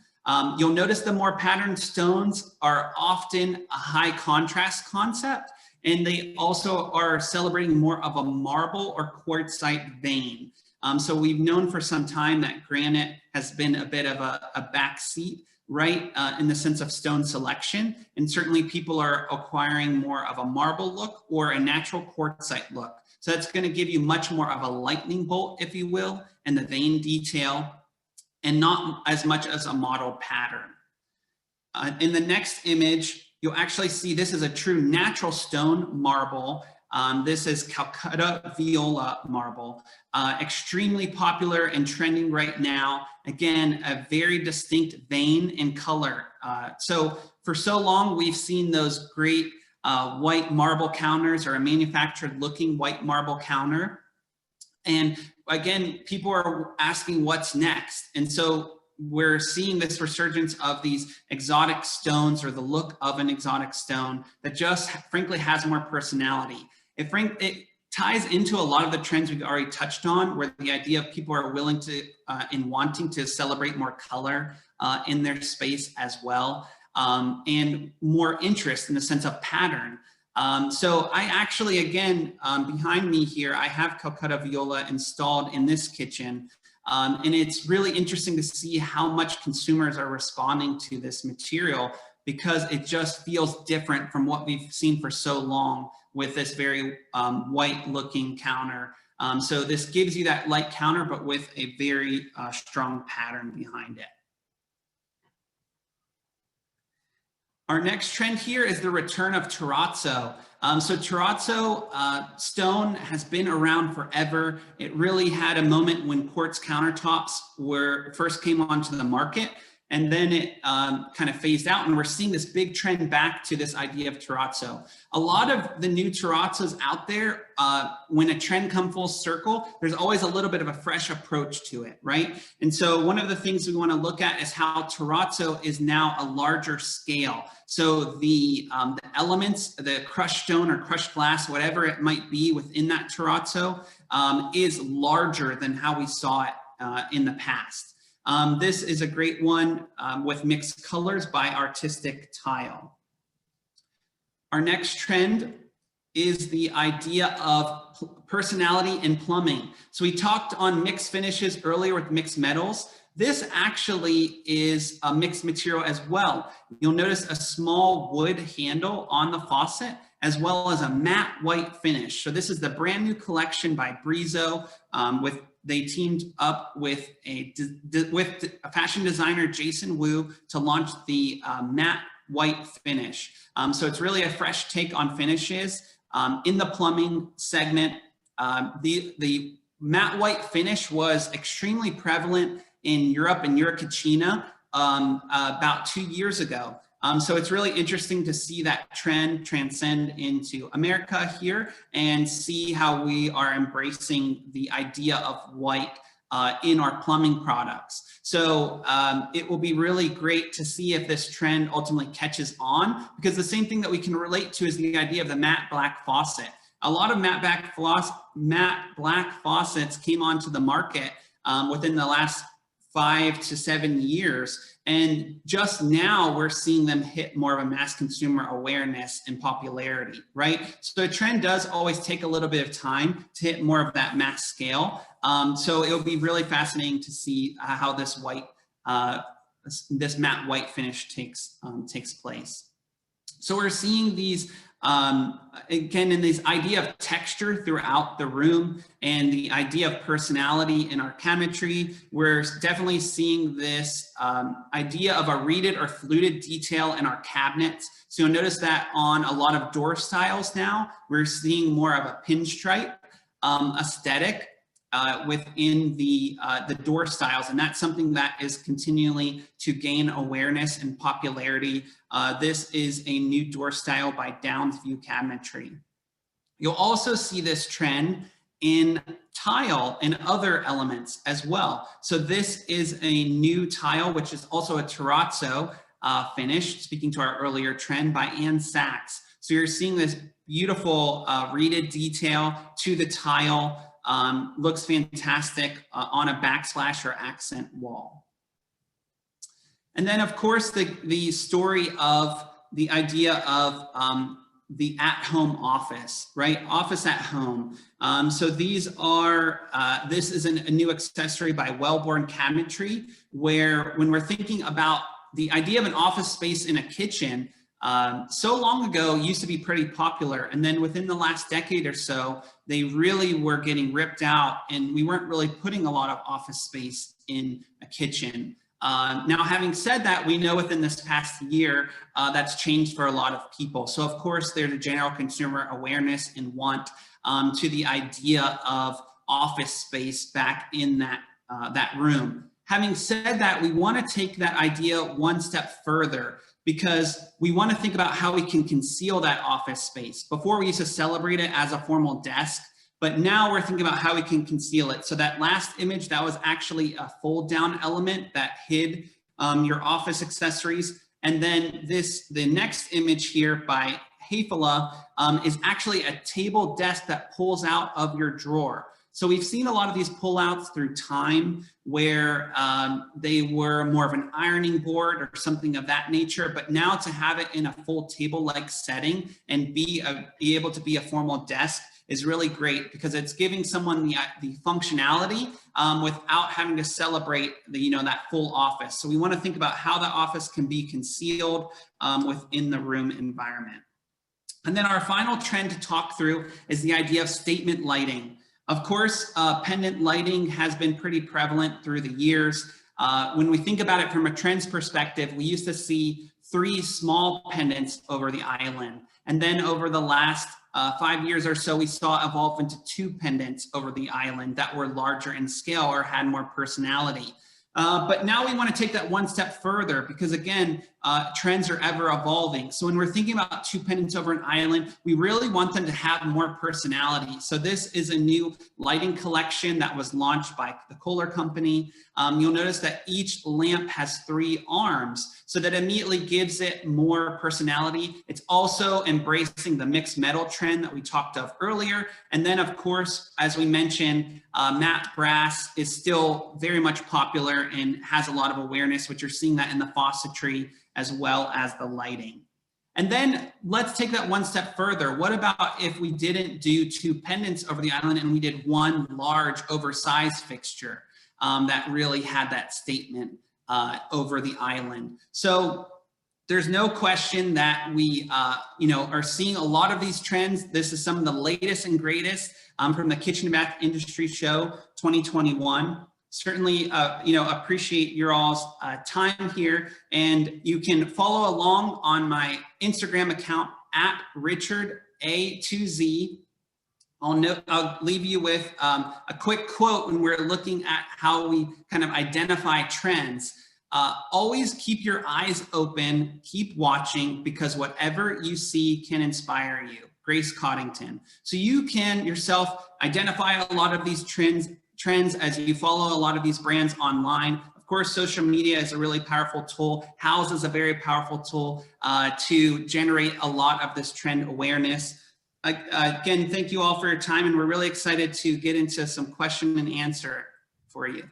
C: You'll notice the more patterned stones are often a high contrast concept, and they also are celebrating more of a marble or quartzite vein. So we've known for some time that granite has been a bit of a backseat, right, in the sense of stone selection. And certainly people are acquiring more of a marble look or a natural quartzite look. So that's going to give you much more of a lightning bolt, if you will, and the vein detail, and not as much as a modeled pattern. In the next image, you'll actually see this is a true natural stone marble This is Calcutta Viola marble, extremely popular and trending right now. Again, a very distinct vein and color. So for so long, we've seen those great white marble counters, or a manufactured looking white marble counter. And again, people are asking what's next. And so we're seeing this resurgence of these exotic stones, or the look of an exotic stone that just frankly has more personality. It ties into a lot of the trends we've already touched on, where the idea of people are willing to and wanting to celebrate more color in their space as well, and more interest in the sense of pattern. So I actually, again, behind me here, I have Calcutta Viola installed in this kitchen. And it's really interesting to see how much consumers are responding to this material, because it just feels different from what we've seen for so long with this very white looking counter. So this gives you that light counter, but with a very strong pattern behind it. Our next trend here is the return of terrazzo. So terrazzo stone has been around forever. It really had a moment when quartz countertops first came onto the market, and then it kind of phased out, and we're seeing this big trend back to this idea of terrazzo. A lot of the new terrazzos out there, when a trend comes full circle, there's always a little bit of a fresh approach to it, right? And so one of the things we want to look at is how terrazzo is now a larger scale. So the elements, the crushed stone or crushed glass, whatever it might be within that terrazzo, is larger than how we saw it in the past. This is a great one with mixed colors by Artistic Tile. Our next trend is the idea of personality in plumbing. So we talked on mixed finishes earlier with mixed metals. This actually is a mixed material as well. You'll notice a small wood handle on the faucet, as well as a matte white finish. So this is the brand new collection by Brizo. They teamed up with a fashion designer, Jason Wu, to launch the matte white finish. So it's really a fresh take on finishes. In the plumbing segment, the matte white finish was extremely prevalent in Europe and Eurocachina about 2 years ago. So it's really interesting to see that trend transcend into America here, and see how we are embracing the idea of white in our plumbing products. So it will be really great to see if this trend ultimately catches on, because the same thing that we can relate to is the idea of the matte black faucet. A lot of matte black faucets came onto the market within the last 5 to 7 years. And just now we're seeing them hit more of a mass consumer awareness and popularity, right? So a trend does always take a little bit of time to hit more of that mass scale. So it'll be really fascinating to see how this matte white finish takes place. So we're seeing these, again, in this idea of texture throughout the room and the idea of personality in our cabinetry. We're definitely seeing this idea of a reeded or fluted detail in our cabinets. So you'll notice that on a lot of door styles now, we're seeing more of a pinstripe aesthetic within the door styles, and that's something that is continually to gain awareness and popularity. This is a new door style by Downsview Cabinetry. You'll also see this trend in tile and other elements as well. So this is a new tile, which is also a terrazzo finish, speaking to our earlier trend, by Ann Sachs. So you're seeing this beautiful reeded detail to the tile. Looks fantastic on a backsplash or accent wall. And then, of course, the story of the idea of the at-home office, right? Office at home. So these are, this is a new accessory by Wellborn Cabinetry, where when we're thinking about the idea of an office space in a kitchen, so long ago used to be pretty popular. And then within the last decade or so, they really were getting ripped out, and we weren't really putting a lot of office space in a kitchen. Now, having said that, we know within this past year that's changed for a lot of people. So of course, there's a general consumer awareness and want to the idea of office space back in that room. Having said that, we want to take that idea one step further, because we want to think about how we can conceal that office space. Before, we used to celebrate it as a formal desk, but now we're thinking about how we can conceal it. So that last image, that was actually a fold down element that hid your office accessories. And then the next image here by Hafela is actually a table desk that pulls out of your drawer. So we've seen a lot of these pullouts through time where they were more of an ironing board or something of that nature, but now to have it in a full table-like setting and be able to be a formal desk is really great, because it's giving someone the functionality without having to celebrate that full office. So we want to think about how the office can be concealed within the room environment. And then our final trend to talk through is the idea of statement lighting. Of course, pendant lighting has been pretty prevalent through the years. When we think about it from a trends perspective, we used to see 3 small pendants over the island. And then over the last 5 years or so, we saw evolve into 2 pendants over the island that were larger in scale or had more personality. But now we want to take that one step further, because again, trends are ever evolving. So when we're thinking about 2 pendants over an island, we really want them to have more personality. So this is a new lighting collection that was launched by the Kohler Company. You'll notice that each lamp has 3 arms, so that immediately gives it more personality. It's also embracing the mixed metal trend that we talked of earlier. And then of course, as we mentioned, matte brass is still very much popular and has a lot of awareness, which you're seeing that in the faucetry as well as the lighting. And then let's take that one step further. What about if we didn't do 2 pendants over the island and we did 1 large oversized fixture that really had that statement over the island? So there's no question that we are seeing a lot of these trends. This is some of the latest and greatest from the Kitchen and Bath Industry Show 2021. Certainly, appreciate your all's time here, and you can follow along on my Instagram account at Richard A2Z. I'll leave you with a quick quote when we're looking at how we kind of identify trends. Always keep your eyes open, keep watching, because whatever you see can inspire you. Grace Coddington. So you can yourself identify a lot of these trends as you follow a lot of these brands online. Of course, social media is a really powerful tool. Houzz is a very powerful tool to generate a lot of this trend awareness. Again, thank you all for your time, and we're really excited to get into some question and answer for you.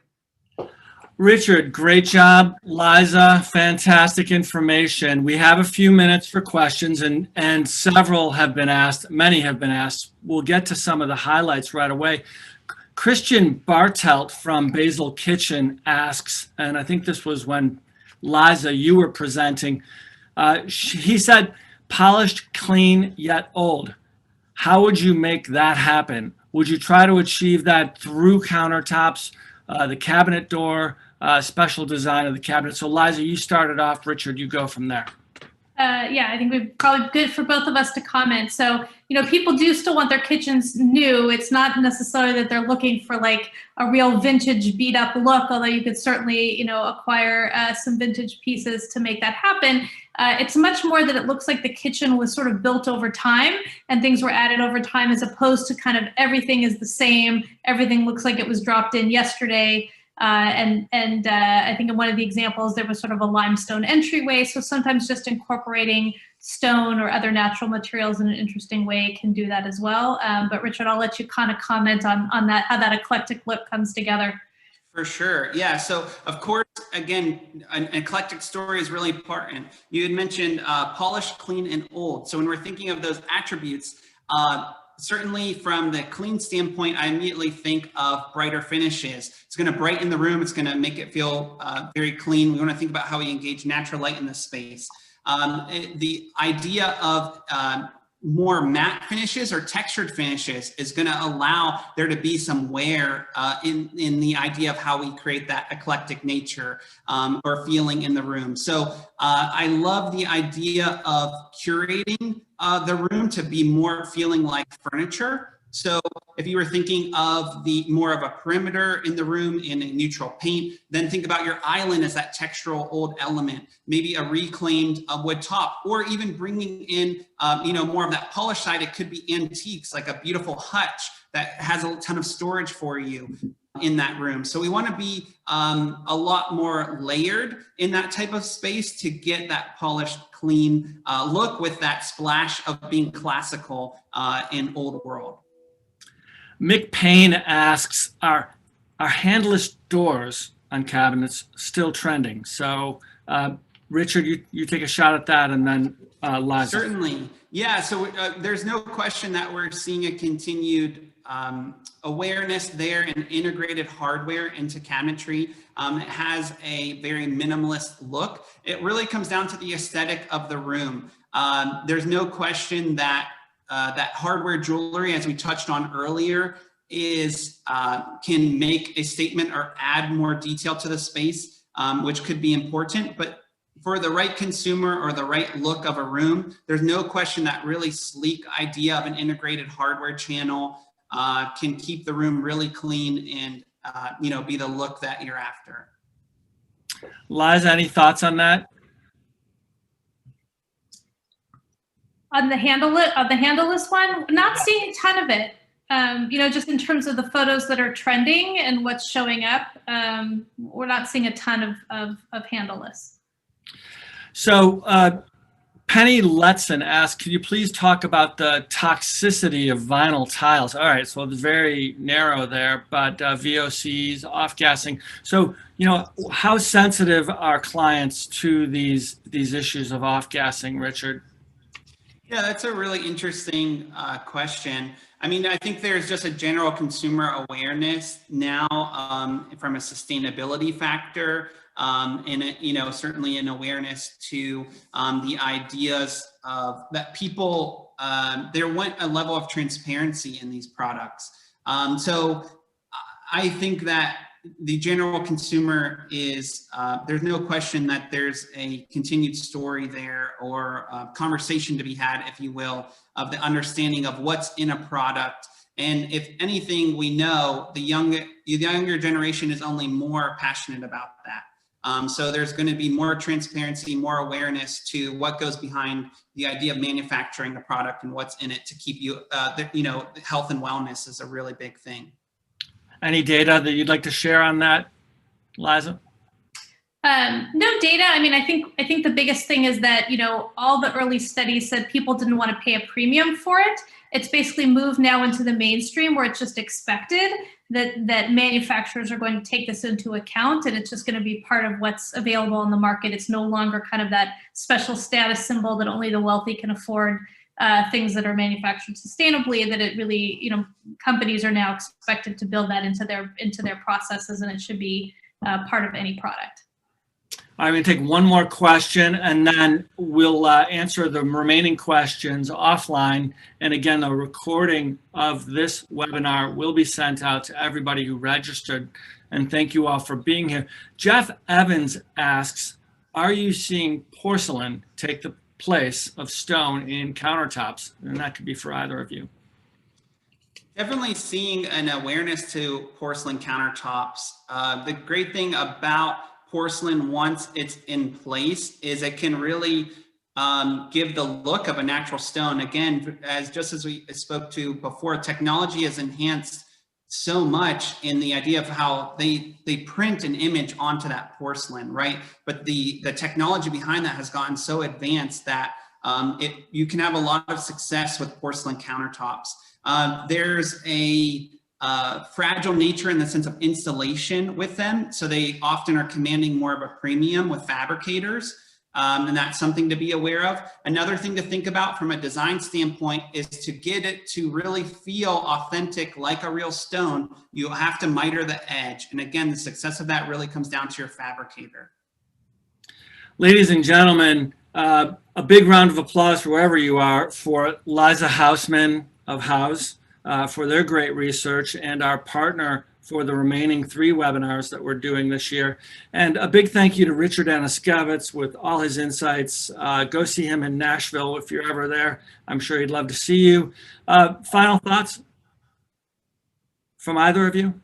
A: Richard, great job. Liza, fantastic information. We have a few minutes for questions, and several have been asked, many have been asked. We'll get to some of the highlights right away. Christian Bartelt from Basil Kitchen asks, and I think this was when Liza, you were presenting, he said, polished, clean, yet old. How would you make that happen? Would you try to achieve that through countertops, the cabinet door, special design of the cabinet? So Liza, you started off. Richard, you go from there.
B: Yeah, I think it's probably good for both of us to comment. So, people do still want their kitchens new. It's not necessarily that they're looking for like a real vintage beat up look, although you could certainly, acquire some vintage pieces to make that happen. It's much more that it looks like the kitchen was sort of built over time and things were added over time, as opposed to kind of everything is the same. Everything looks like it was dropped in yesterday. I think in one of the examples, there was sort of a limestone entryway. So sometimes just incorporating stone or other natural materials in an interesting way can do that as well. But Richard, I'll let you kind of comment on that, how that eclectic look comes together.
C: For sure. Yeah. So of course, again, an eclectic story is really important. You had mentioned polished, clean, and old. So when we're thinking of those attributes, certainly from the clean standpoint, I immediately think of brighter finishes. It's going to brighten the room. It's going to make it feel very clean. We want to think about how we engage natural light in the space. The idea of more matte finishes or textured finishes is going to allow there to be some wear in the idea of how we create that eclectic nature or feeling in the room. So I love the idea of curating the room to be more feeling like furniture. So if you were thinking of the more of a perimeter in the room in a neutral paint, then think about your island as that textural old element, maybe a reclaimed wood top, or even bringing in, more of that polished side. It could be antiques, like a beautiful hutch that has a ton of storage for you in that room. So we want to be a lot more layered in that type of space to get that polished, clean look with that splash of being classical in old world.
A: Mick Payne asks, are handless doors on cabinets still trending? So Richard, you take a shot at that, and then Liza.
C: Certainly. Yeah, so there's no question that we're seeing a continued awareness there in integrated hardware into cabinetry. It has a very minimalist look. It really comes down to the aesthetic of the room. There's no question that that hardware jewelry, as we touched on earlier, can make a statement or add more detail to the space, which could be important. But for the right consumer or the right look of a room, there's no question that really sleek idea of an integrated hardware channel can keep the room really clean and be the look that you're after.
A: Liza, any thoughts on that?
B: On the handleless one, not seeing a ton of it. Just in terms of the photos that are trending and what's showing up, we're not seeing a ton of handleless.
A: So Penny Letson asked, can you please talk about the toxicity of vinyl tiles? All right, so it's very narrow there, but VOCs, off-gassing. So, how sensitive are clients to these issues of off-gassing, Richard?
C: Yeah, that's a really interesting question. I mean, I think there's just a general consumer awareness now from a sustainability factor, and certainly an awareness to the ideas of that people there want a level of transparency in these products. So I think that the general consumer is, there's no question that there's a continued story there, or a conversation to be had, if you will, of the understanding of what's in a product. And if anything, we know the younger generation is only more passionate about that. So there's going to be more transparency, more awareness to what goes behind the idea of manufacturing the product and what's in it to keep you, health and wellness is a really big thing.
A: Any data that you'd like to share on that, Liza?
B: No data. I mean, I think the biggest thing is that, all the early studies said people didn't want to pay a premium for it. It's basically moved now into the mainstream where it's just expected that manufacturers are going to take this into account, and it's just going to be part of what's available in the market. It's no longer kind of that special status symbol that only the wealthy can afford things that are manufactured sustainably, that it really, companies are now expected to build that into their processes, and it should be part of any product.
A: I'm going to take one more question, and then we'll answer the remaining questions offline. And again, the recording of this webinar will be sent out to everybody who registered. And thank you all for being here. Jeff Evans asks, are you seeing porcelain take the place of stone in countertops? And that could be for either of you.
C: Definitely seeing an awareness to porcelain countertops. The great thing about porcelain, once it's in place, is it can really give the look of a natural stone. Again, just as we spoke to before, technology has enhanced so much in the idea of how they print an image onto that porcelain, right? But the technology behind that has gotten so advanced that you can have a lot of success with porcelain countertops. There's a fragile nature in the sense of installation with them. So they often are commanding more of a premium with fabricators. And that's something to be aware of. Another thing to think about from a design standpoint is to get it to really feel authentic like a real stone, you have to miter the edge. And again, the success of that really comes down to your fabricator.
A: Ladies and gentlemen, A big round of applause wherever you are for Liza Hausman of Houzz for their great research, and our partner for the remaining 3 webinars that we're doing this year. And a big thank you to Richard Anuszkiewicz with all his insights. Go see him in Nashville if you're ever there. I'm sure he'd love to see you. Final thoughts from either of you?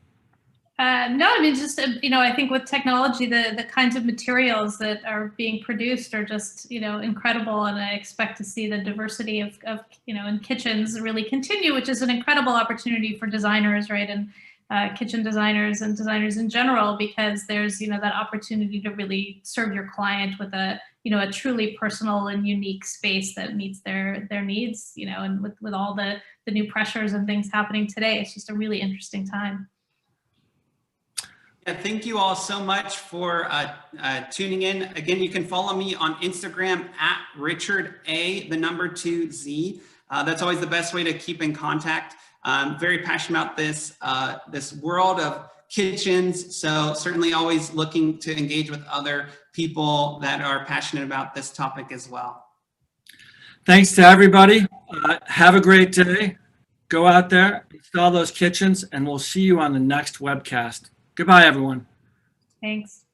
B: No, I mean, just, I think with technology, the kinds of materials that are being produced are just, incredible. And I expect to see the diversity of in kitchens really continue, which is an incredible opportunity for designers, right? And kitchen designers and designers in general, because there's, that opportunity to really serve your client with a truly personal and unique space that meets their needs, and with all the new pressures and things happening today, it's just a really interesting time.
C: Yeah, thank you all so much for tuning in. Again, you can follow me on Instagram at Richard_A_2Z. That's always the best way to keep in contact. I'm very passionate about this world of kitchens, so certainly always looking to engage with other people that are passionate about this topic as well.
A: Thanks to everybody. Have a great day. Go out there, install those kitchens, and we'll see you on the next webcast. Goodbye, everyone.
B: Thanks.